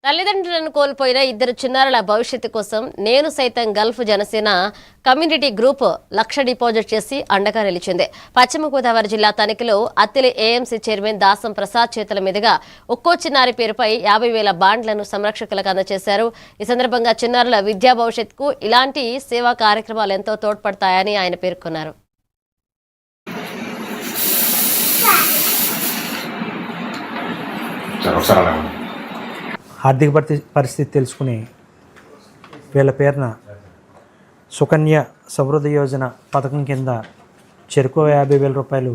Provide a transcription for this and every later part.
తల్లిదండ్రులను కోల్పోయిన ఇద్దరు చిన్నారుల భవిష్యత్తు కోసం నేను సైతం Gulf Janasena community group 1,00,000 deposit చేసి అండగా నిలిచింది. పశ్చిమ గోదావరి జిల్లా తనిఖీలో అత్తిలి ఏఎంసీ చైర్మన్ దాసం ప్రసాద్ చేతుల మీదుగా ఒక్కో చిన్నారి పేరుపై 50,000 బాండ్లను సంరక్షకులకు అందజేశారు. ఈ సందర్భంగా చిన్నారుల విద్యా భవిష్యత్తుకు ఇలాంటి సేవా కార్యక్రమాలు ఎంతో తోడ్పడతాయని ఆయన పేర్కొన్నారు. ఆర్థిక పరిస్థితి తెలుసుకుని వీళ్ళ పేరున సుకన్య సమృద్ధి యోజన పథకం కింద చెరుకు 50,000 రూపాయలు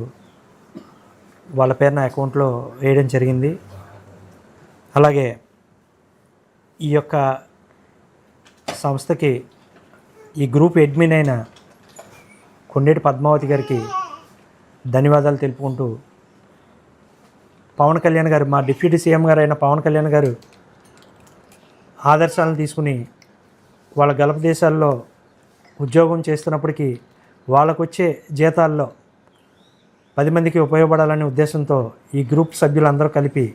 వాళ్ళ పేరున అకౌంట్లో వేయడం జరిగింది. అలాగే ఈ యొక్క సంస్థకి ఈ గ్రూప్ అడ్మిన్ అయిన కొండేటి పద్మావతి గారికి ధన్యవాదాలు తెలుపుకుంటూ, పవన్ కళ్యాణ్ గారు, మా డిప్యూటీ సీఎం గారు అయిన పవన్ కళ్యాణ్ గారు ఆదర్శాలను తీసుకుని వాళ్ళ గల్ఫ్ దేశాల్లో ఉద్యోగం చేస్తున్నప్పటికీ వాళ్ళకు వచ్చే జీతాల్లో 10 మందికి ఉపయోగపడాలనే ఉద్దేశంతో ఈ గ్రూప్ సభ్యులందరూ కలిపి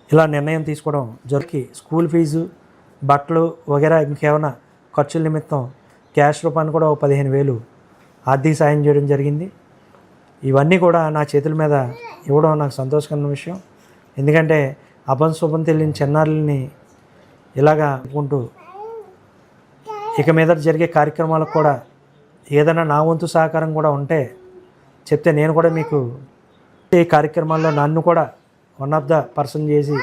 ఇలా నిర్ణయం తీసుకోవడం జరిగి స్కూల్ ఫీజు, బట్టలు వగేరా ఇంకేమైనా ఖర్చుల నిమిత్తం క్యాష్ రూపాన్ని కూడా 15,000 ఆర్థిక సాయం చేయడం జరిగింది. ఇవన్నీ కూడా నా చేతుల మీద ఇవ్వడం నాకు సంతోషకరమైన విషయం. ఎందుకంటే శుభం తెలియని చిన్నారులని ఇలాగా అనుకుంటూ ఇక మీద జరిగే కార్యక్రమాలకు కూడా ఏదైనా నా వంతు సహకారం కూడా ఉంటే చెప్తే నేను కూడా మీకు ఈ కార్యక్రమాల్లో నన్ను కూడా వన్ ఆఫ్ ద పర్సన్ చేసి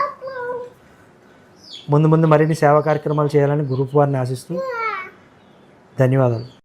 ముందు మరిన్ని సేవా కార్యక్రమాలు చేయాలని గ్రూప్ వారిని ఆశిస్తూ ధన్యవాదాలు.